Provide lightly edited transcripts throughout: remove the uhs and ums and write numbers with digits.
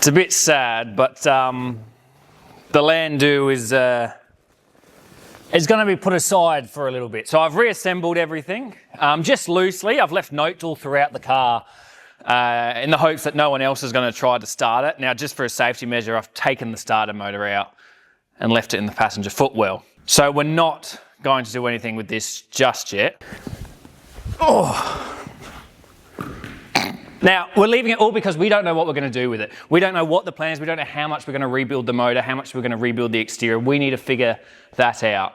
It's a bit sad, but the Landau is going to be put aside for a little bit. So I've reassembled everything, just loosely. I've left notes all throughout the car in the hopes that no one else is going to try to start it. Now, just for a safety measure, I've taken the starter motor out and left it in the passenger footwell. So we're not going to do anything with this just yet. Oh. Now, we're leaving it all because we don't know what we're going to do with it. We don't know what the plan is. We don't know how much we're going to rebuild the motor, how much we're going to rebuild the exterior. We need to figure that out.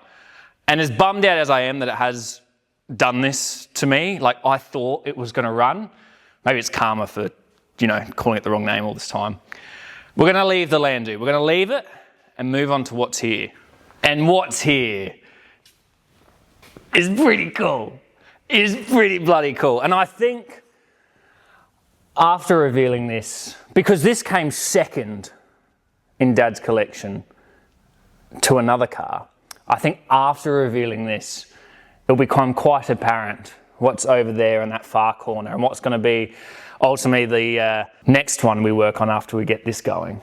And as bummed out as I am that it has done this to me, like I thought it was going to run. Maybe it's karma for, calling it the wrong name all this time. We're going to leave the Landau. We're going to leave it and move on to what's here. And what's here is pretty cool. It is pretty bloody cool. And I think after revealing this, because this came second in Dad's collection to another car, I think after revealing this, it'll become quite apparent what's over there in that far corner and what's going to be ultimately the next one we work on after we get this going.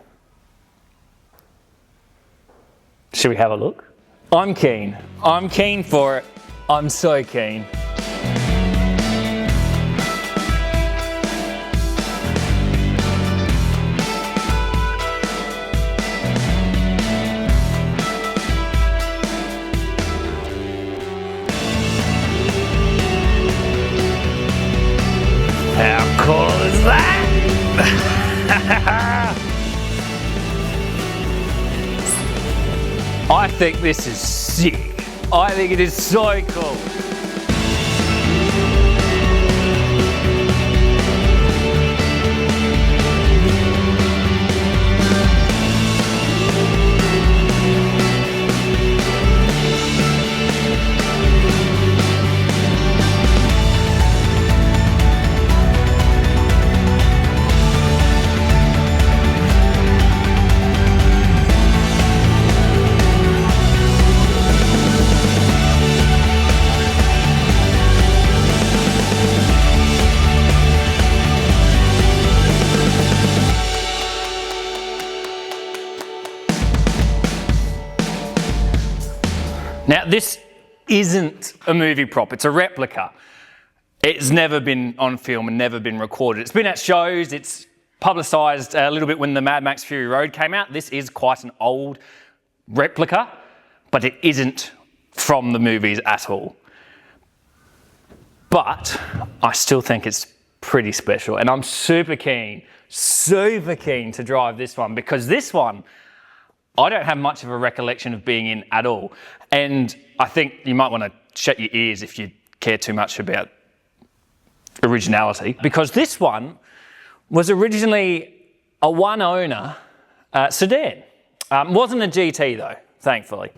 Should we have a look? I'm keen. I'm keen for it. I'm so keen. How cool is that? I think this is sick. I think it is so cool. Now, this isn't a movie prop, it's a replica. It's never been on film and never been recorded. It's been at shows, it's publicised a little bit when the Mad Max Fury Road came out. This is quite an old replica, but it isn't from the movies at all. But I still think it's pretty special, and I'm super keen to drive this one, because this one, I don't have much of a recollection of being in at all. And I think you might want to shut your ears if you care too much about originality, because this one was originally a one-owner sedan. Wasn't a GT though, thankfully.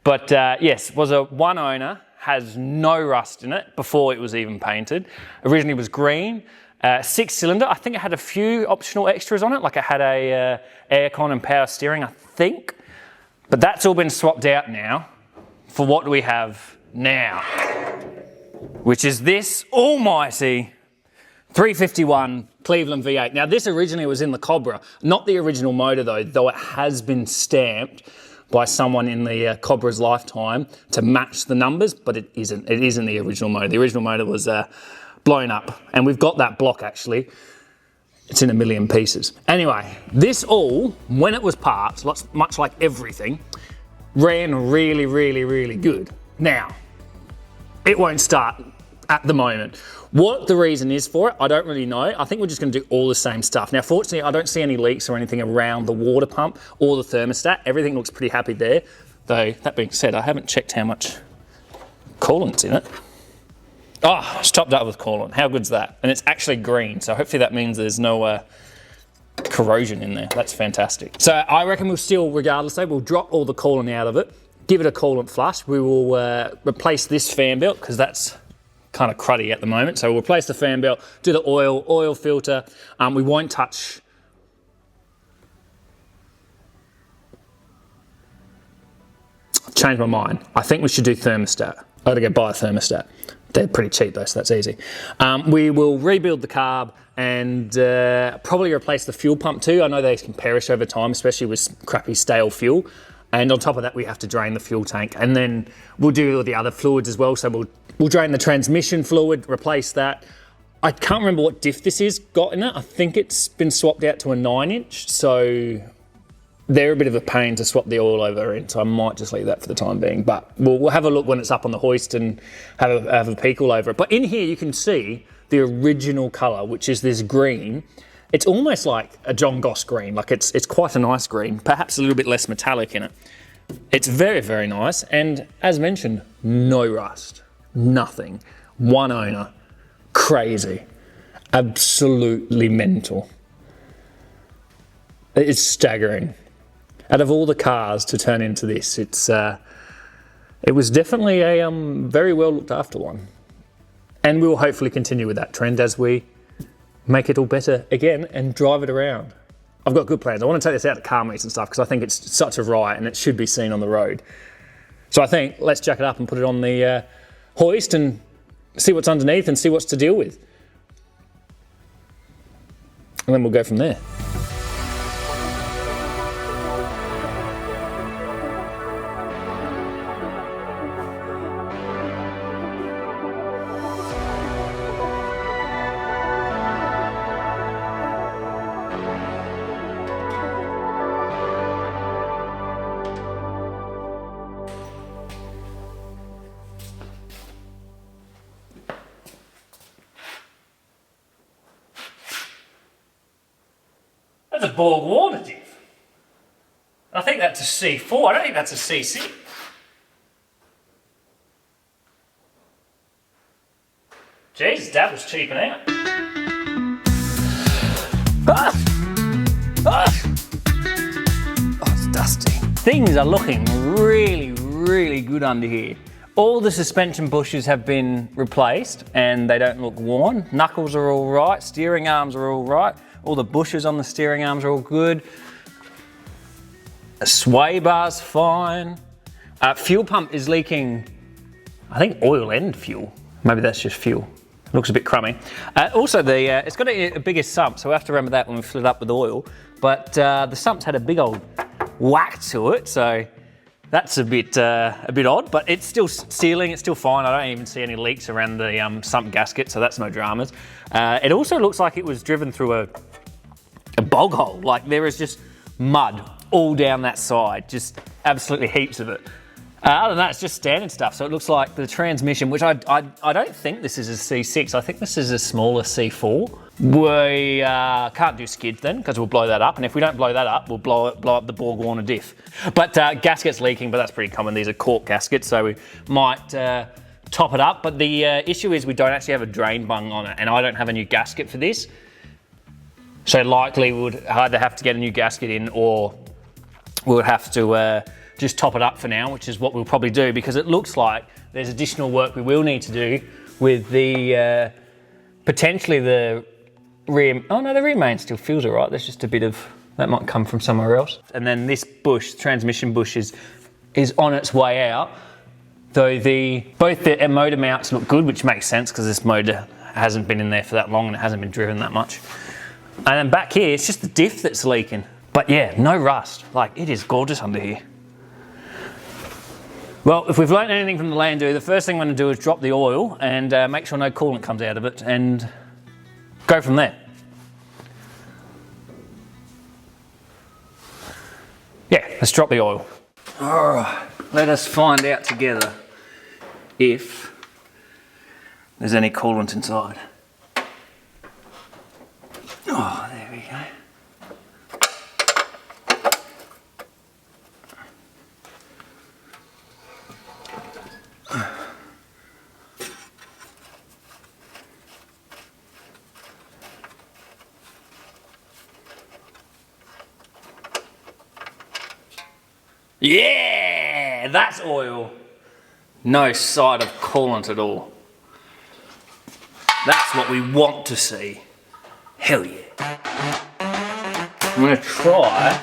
But yes, was a one-owner, has no rust in it before it was even painted. Originally was green. 6-cylinder, I think it had a few optional extras on it, like it had a aircon and power steering, I think. But that's all been swapped out now for what do we have now, which is this almighty 351 Cleveland V8. Now this originally was in the Cobra, not the original motor though it has been stamped by someone in the Cobra's lifetime to match the numbers, but it isn't the original motor. The original motor was blown up, and we've got that block actually. It's in a million pieces. Anyway, this all, when it was parked, much like everything, ran really, really, really good. Now, it won't start at the moment. What the reason is for it, I don't really know. I think we're just going to do all the same stuff. Now, fortunately, I don't see any leaks or anything around the water pump or the thermostat. Everything looks pretty happy there. Though, that being said, I haven't checked how much coolant's in it. Oh, it's topped up with coolant. How good's that? And it's actually green, so hopefully that means there's no corrosion in there. That's fantastic. So I reckon we'll still, regardless though, we'll drop all the coolant out of it, give it a coolant flush. We will replace this fan belt, because that's kind of cruddy at the moment. So we'll replace the fan belt, do the oil filter. We won't touch I've changed my mind. I think we should do thermostat. I gotta go buy a thermostat. They're pretty cheap though, so that's easy. We will rebuild the carb and probably replace the fuel pump too. I know they can perish over time, especially with crappy stale fuel. And on top of that, we have to drain the fuel tank. And then we'll do all the other fluids as well. So we'll drain the transmission fluid, replace that. I can't remember what diff this is got in it. I think it's been swapped out to a 9-inch. So they're a bit of a pain to swap the oil over in. So I might just leave that for the time being. But we'll have a look when it's up on the hoist and have a peek all over it. But in here, you can see the original colour, which is this green. It's almost like a John Goss green, like it's quite a nice green, perhaps a little bit less metallic in it. It's very, very nice, and as mentioned, no rust, nothing. One owner, crazy, absolutely mental. It's staggering. Out of all the cars to turn into this, it was definitely a very well looked after one. And we'll hopefully continue with that trend as we make it all better again and drive it around. I've got good plans. I want to take this out to car meets and stuff because I think it's such a riot and it should be seen on the road. So I think let's jack it up and put it on the hoist and see what's underneath and see what's to deal with. And then we'll go from there. That's a Borg water diff. I think that's a C4. I don't think that's a C6. Jesus, Dad was cheaping out. Oh, it's dusty. Things are looking really, really good under here. All the suspension bushes have been replaced and they don't look worn. Knuckles are all right, steering arms are all right. All the bushes on the steering arms are all good. The sway bar's fine. Fuel pump is leaking, I think, oil and fuel. Maybe that's just fuel. Looks a bit crummy. Also, it's got a bigger sump, so we'll have to remember that when we fill it up with oil. But the sump's had a big old whack to it, so that's a bit odd, but it's still sealing, it's still fine. I don't even see any leaks around the sump gasket, so that's no dramas. It also looks like it was driven through a bog hole. Like there is just mud all down that side, just absolutely heaps of it. Other than that, it's just standard stuff. So it looks like the transmission, which I don't think this is a C6. I think this is a smaller C4. We can't do skids then because we'll blow that up. And if we don't blow that up, we'll blow up the Borg Warner diff. But gasket's leaking, but that's pretty common. These are cork gaskets, so we might top it up. But the issue is we don't actually have a drain bung on it, and I don't have a new gasket for this. So likely we would either have to get a new gasket in or we would have to just top it up for now, which is what we'll probably do because it looks like there's additional work we will need to do with the, potentially the rear, oh no, the rear main still feels all right. There's just a bit of, that might come from somewhere else. And then this bush, transmission bush is on its way out, though both the motor mounts look good, which makes sense because this motor hasn't been in there for that long and it hasn't been driven that much. And then back here, it's just the diff that's leaking. But yeah, no rust. Like, it is gorgeous under here. Well, if we've learned anything from the Landau, the first thing I'm going to do is drop the oil and make sure no coolant comes out of it and go from there. Yeah, let's drop the oil. All right, let us find out together if there's any coolant inside. Oh, there we go. Yeah, that's oil. No sight of coolant at all. That's what we want to see. Hell yeah. I'm gonna try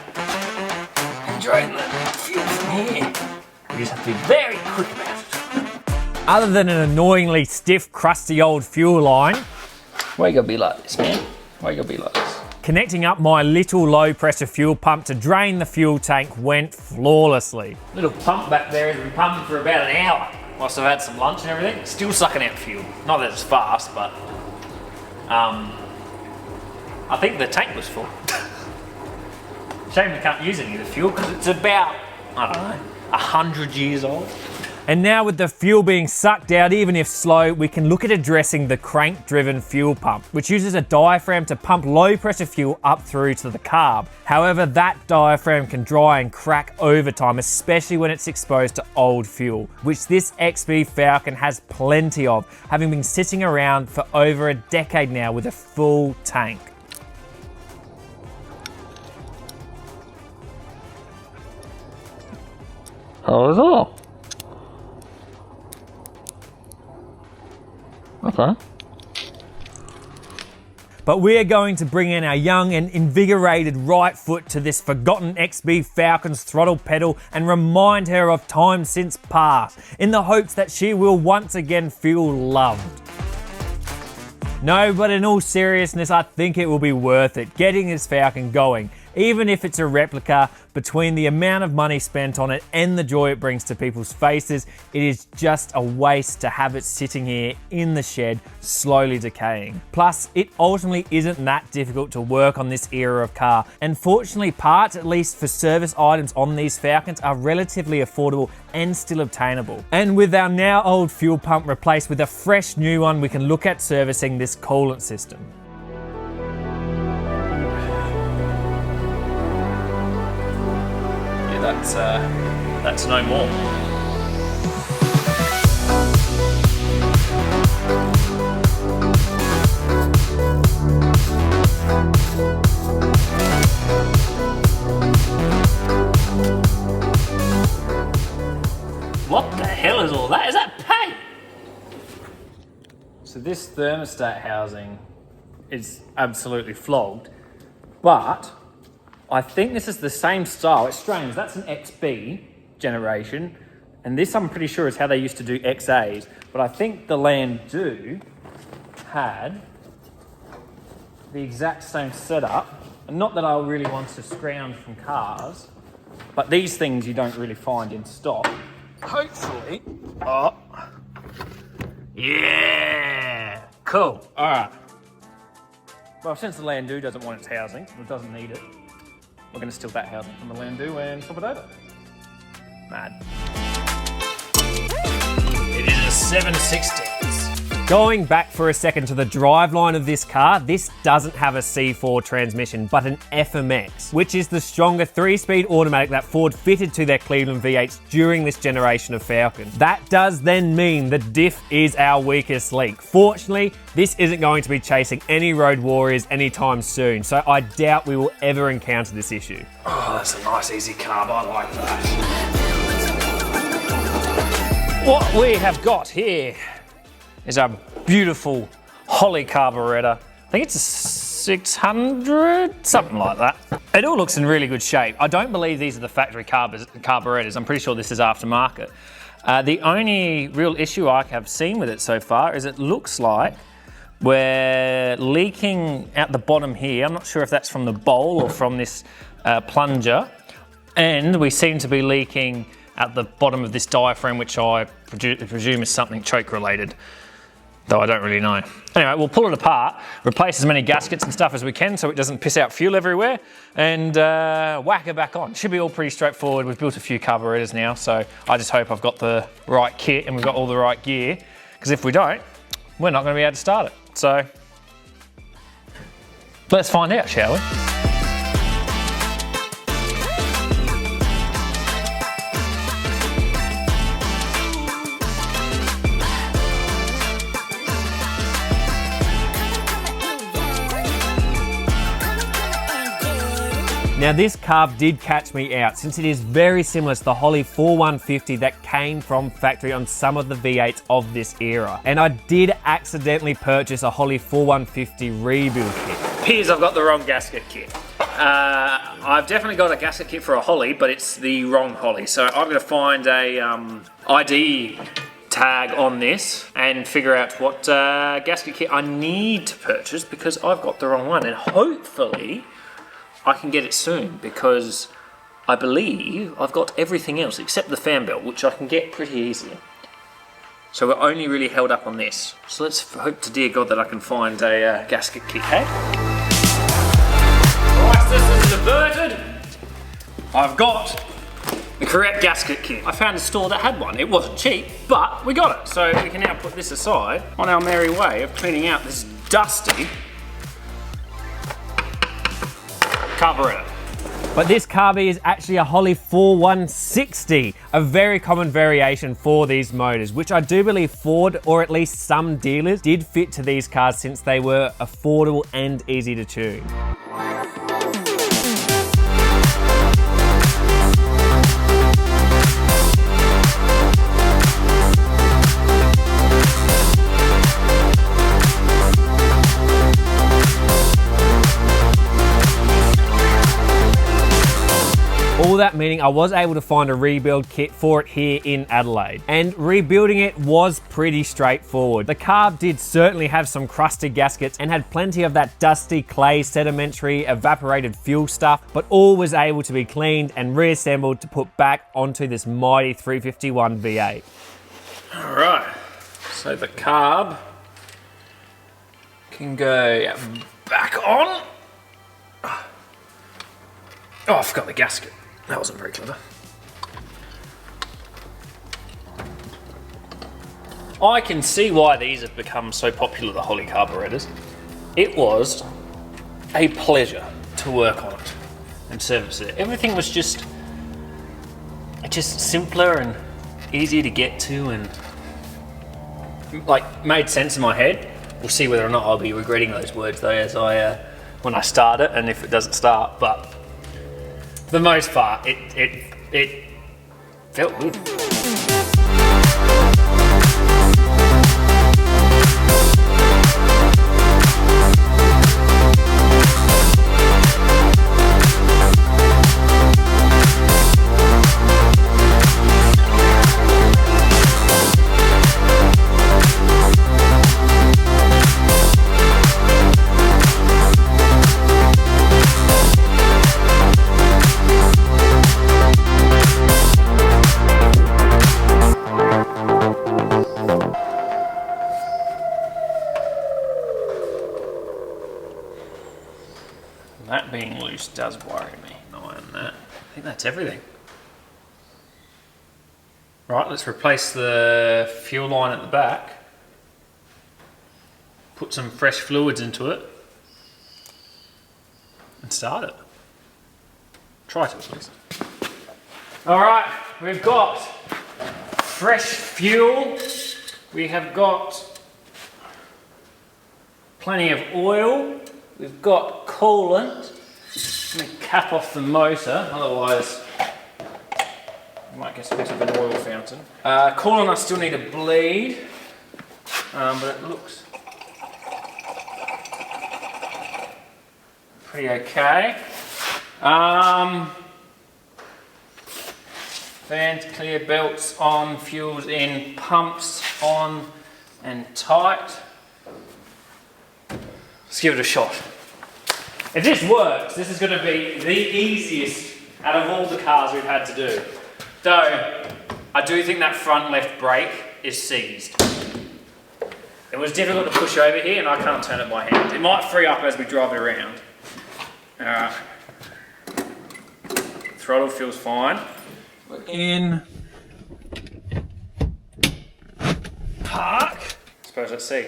and drain the fuel from here. We just have to be very quick about it. Other than an annoyingly stiff, crusty old fuel line, why you gotta be like this, man? Why you gotta be like this? Connecting up my little low pressure fuel pump to drain the fuel tank went flawlessly. Little pump back there has been pumping for about an hour. Whilst I've had some lunch and everything, still sucking out fuel. Not that it's fast, but I think the tank was full. Shame we can't use any of the fuel because it's about, I don't know, 100 years old. And now with the fuel being sucked out, even if slow, we can look at addressing the crank-driven fuel pump, which uses a diaphragm to pump low-pressure fuel up through to the carb. However, that diaphragm can dry and crack over time, especially when it's exposed to old fuel, which this XB Falcon has plenty of, having been sitting around for over a decade now with a full tank. How is that? Okay. But we're going to bring in our young and invigorated right foot to this forgotten XB Falcon's throttle pedal and remind her of times since past, in the hopes that she will once again feel loved. No, but in all seriousness, I think it will be worth it getting this Falcon going, even if it's a replica. Between the amount of money spent on it and the joy it brings to people's faces, it is just a waste to have it sitting here in the shed, slowly decaying. Plus, it ultimately isn't that difficult to work on this era of car, and fortunately parts, at least for service items on these Falcons, are relatively affordable and still obtainable. And with our now old fuel pump replaced with a fresh new one, we can look at servicing this coolant system. That's no more. What the hell is all that? Is that paint? So this thermostat housing is absolutely flogged, but I think this is the same style. It's strange, that's an XB generation, and this I'm pretty sure is how they used to do XAs, but I think the Landau had the exact same setup, and not that I really want to scrounge from cars, but these things you don't really find in stock. Hopefully, oh, yeah, cool, all right. Well, since the Landau doesn't want its housing, it doesn't need it, we're going to steal that housing from the Landau and swap it over. Mad. It is a 760s. Going back for a second to the driveline of this car, this doesn't have a C4 transmission, but an FMX, which is the stronger 3-speed automatic that Ford fitted to their Cleveland V8s during this generation of Falcons. That does then mean the diff is our weakest link. Fortunately, this isn't going to be chasing any road warriors anytime soon, so I doubt we will ever encounter this issue. Oh, that's a nice easy carb, I like that. What we have got here is our beautiful Holley carburetor. I think it's a 600, something like that. It all looks in really good shape. I don't believe these are the factory carburetors. I'm pretty sure this is aftermarket. The only real issue I have seen with it so far is it looks like we're leaking out the bottom here. I'm not sure if that's from the bowl or from this plunger. And we seem to be leaking at the bottom of this diaphragm, which I presume is something choke related, though I don't really know. Anyway, we'll pull it apart, replace as many gaskets and stuff as we can so it doesn't piss out fuel everywhere, and whack it back on. Should be all pretty straightforward. We've built a few carburetors now, so I just hope I've got the right kit and we've got all the right gear, because if we don't, we're not going to be able to start it. So let's find out, shall we? Now this carb did catch me out, since it is very similar to the Holley 4150 that came from factory on some of the V8s of this era. And I did accidentally purchase a Holley 4150 rebuild kit. Appears I've got the wrong gasket kit. I've definitely got a gasket kit for a Holley, but it's the wrong Holley. So I'm going to find a ID tag on this and figure out what gasket kit I need to purchase, because I've got the wrong one, and hopefully I can get it soon, because I believe I've got everything else except the fan belt, which I can get pretty easily. So we're only really held up on this. So let's hope to dear God that I can find a gasket kit, hey? Right, this is averted. I've got the correct gasket kit. I found a store that had one. It wasn't cheap, but we got it. So we can now put this aside on our merry way of cleaning out this dusty carburetor. But this carby is actually a Holley 4160, a very common variation for these motors, which I do believe Ford, or at least some dealers, did fit to these cars since they were affordable and easy to tune. All that meaning I was able to find a rebuild kit for it here in Adelaide, and rebuilding it was pretty straightforward. The carb did certainly have some crusted gaskets and had plenty of that dusty clay sedimentary evaporated fuel stuff, but all was able to be cleaned and reassembled to put back onto this mighty 351 V8. All right, so the carb can go back on. Oh, I forgot the gasket. That wasn't very clever. I can see why these have become so popular, the Holley carburetors. It was a pleasure to work on it and service it. Everything was just simpler and easier to get to, and like made sense in my head. We'll see whether or not I'll be regretting those words though as when I start it, and if it doesn't start, but for the most part, it felt good. That being loose does worry me, knowing that. I think that's everything. Right, let's replace the fuel line at the back. Put some fresh fluids into it. And start it. Try to at least. Alright, we've got fresh fuel. We have got plenty of oil. We've got coolant. Let me cap off the motor, otherwise I might get a bit of an oil fountain. Coolant I still need to bleed, but it looks pretty okay. Fans clear, belts on, fuels in, pumps on and tight. Let's give it a shot. If this works, this is going to be the easiest out of all the cars we've had to do. Though, I do think that front left brake is seized. It was difficult to push over here and I can't turn it by hand. It might free up as we drive it around. Alright. Throttle feels fine. We're in park. I suppose let's see.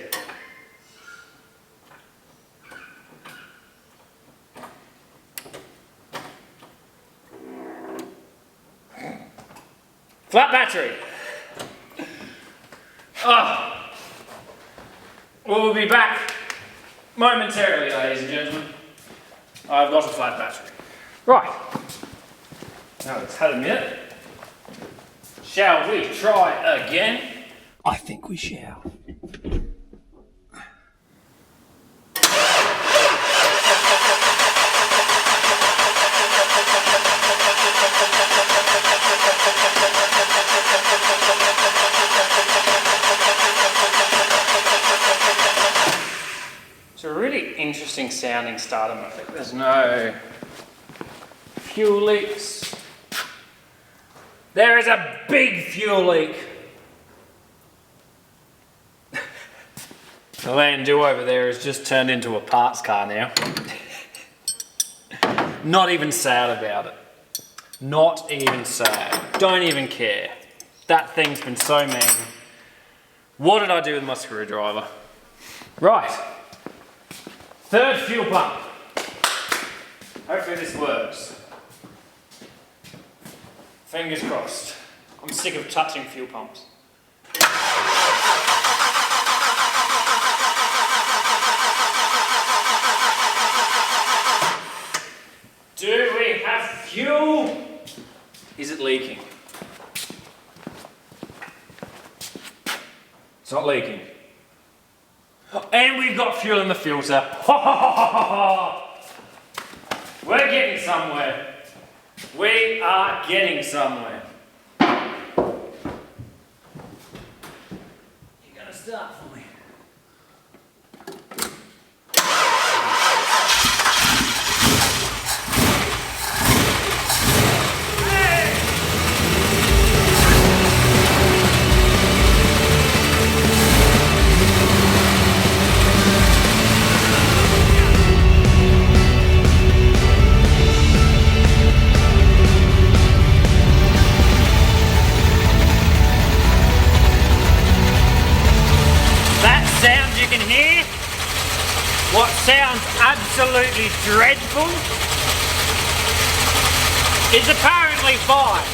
Flat battery. Oh. We'll be back momentarily, ladies and gentlemen. I've got a flat battery. Right. Now it's had a minute. Shall we try again? I think we shall. interesting sounding starter motor. There's no fuel leaks. There is a big fuel leak. The Landau over there has just turned into a parts car now. Not even sad about it. Not even sad. Don't even care. That thing's been so mean. What did I do with my screwdriver? Right. Third fuel pump. Hopefully this works. Fingers crossed. I'm sick of touching fuel pumps. Do we have fuel? Is it leaking? It's not leaking. And we've got fuel in the filter. We're getting somewhere. We are getting somewhere. You're gonna start for me. What sounds absolutely dreadful is apparently fine.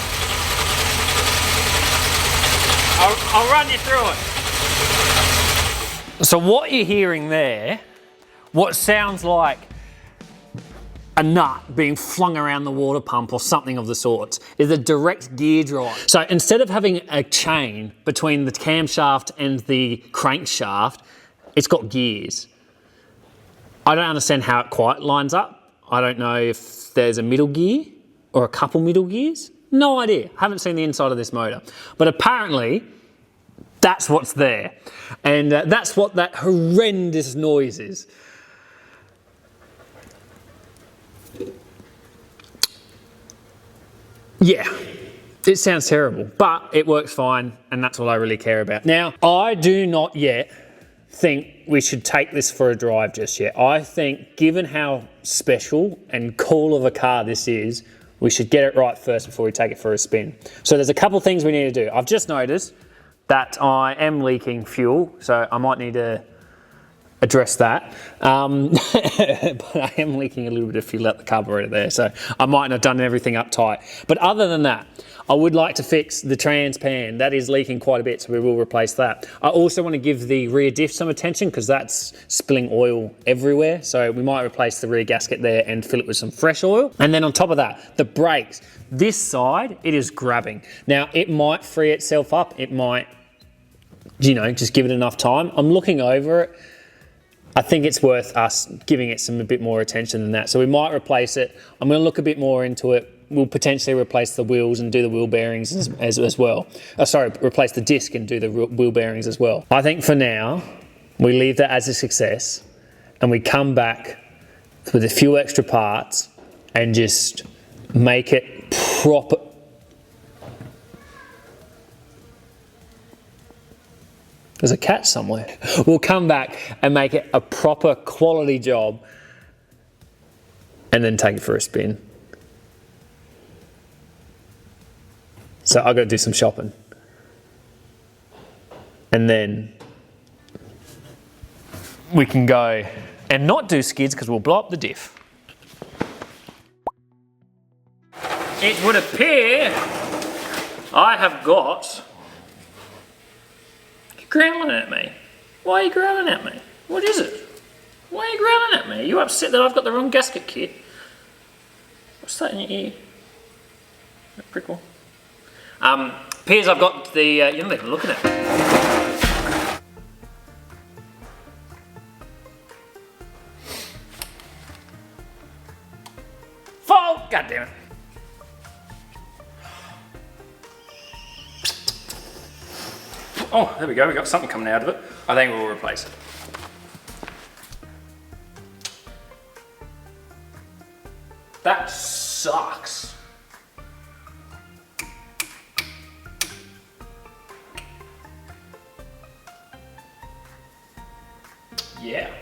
I'll run you through it. So what you're hearing there, what sounds like a nut being flung around the water pump or something of the sorts, is a direct gear drive. So instead of having a chain between the camshaft and the crankshaft, it's got gears. I don't understand how it quite lines up. I don't know if there's a middle gear or a couple middle gears. No idea. Haven't seen the inside of this motor. But apparently, that's what's there. And that's what that horrendous noise is. Yeah, it sounds terrible, but it works fine, and that's all I really care about. Now, I do not yet think we should take this for a drive just yet. I think, given how special and cool of a car this is, we should get it right first before we take it for a spin. So there's a couple things we need to do. I've just noticed that I am leaking fuel, so I might need to address that. But I am leaking a little bit of fuel out the carburetor there, so I might not have done everything up tight. But other than that, I would like to fix the trans pan. That is leaking quite a bit, so we will replace that. I also want to give the rear diff some attention because that's spilling oil everywhere. So we might replace the rear gasket there and fill it with some fresh oil. And then on top of that, the brakes. This side, it is grabbing. Now, it might free itself up. It might, you know, just give it enough time. I'm looking over it. I think it's worth us giving it a bit more attention than that. So we might replace it. I'm going to look a bit more into it. We'll potentially replace the wheels and do the wheel bearings as well. Replace the disc and do the wheel bearings as well. I think for now, we leave that as a success and we come back with a few extra parts and just make it proper. There's a cat somewhere. We'll come back and make it a proper quality job and then take it for a spin. So I've got to do some shopping. And then we can go and not do skids because we'll blow up the diff. It would appear I have got... You're growling at me. Why are you growling at me? What is it? Why are you growling at me? Are you upset that I've got the wrong gasket kit? What's that in your ear? A prickle. Piers, I've got the, you're not even looking at it. Fall! God damn it. Oh, there we go, we got something coming out of it. I think we'll replace it. That sucks. Yeah.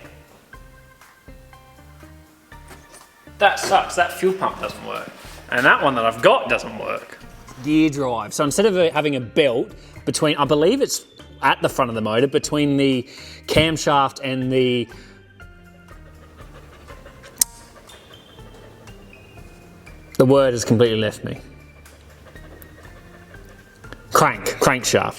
That sucks. That fuel pump doesn't work. And that one that I've got doesn't work. Gear drive. So instead of having a belt between, I believe it's at the front of the motor, between the camshaft and the word has completely left me. Crankshaft.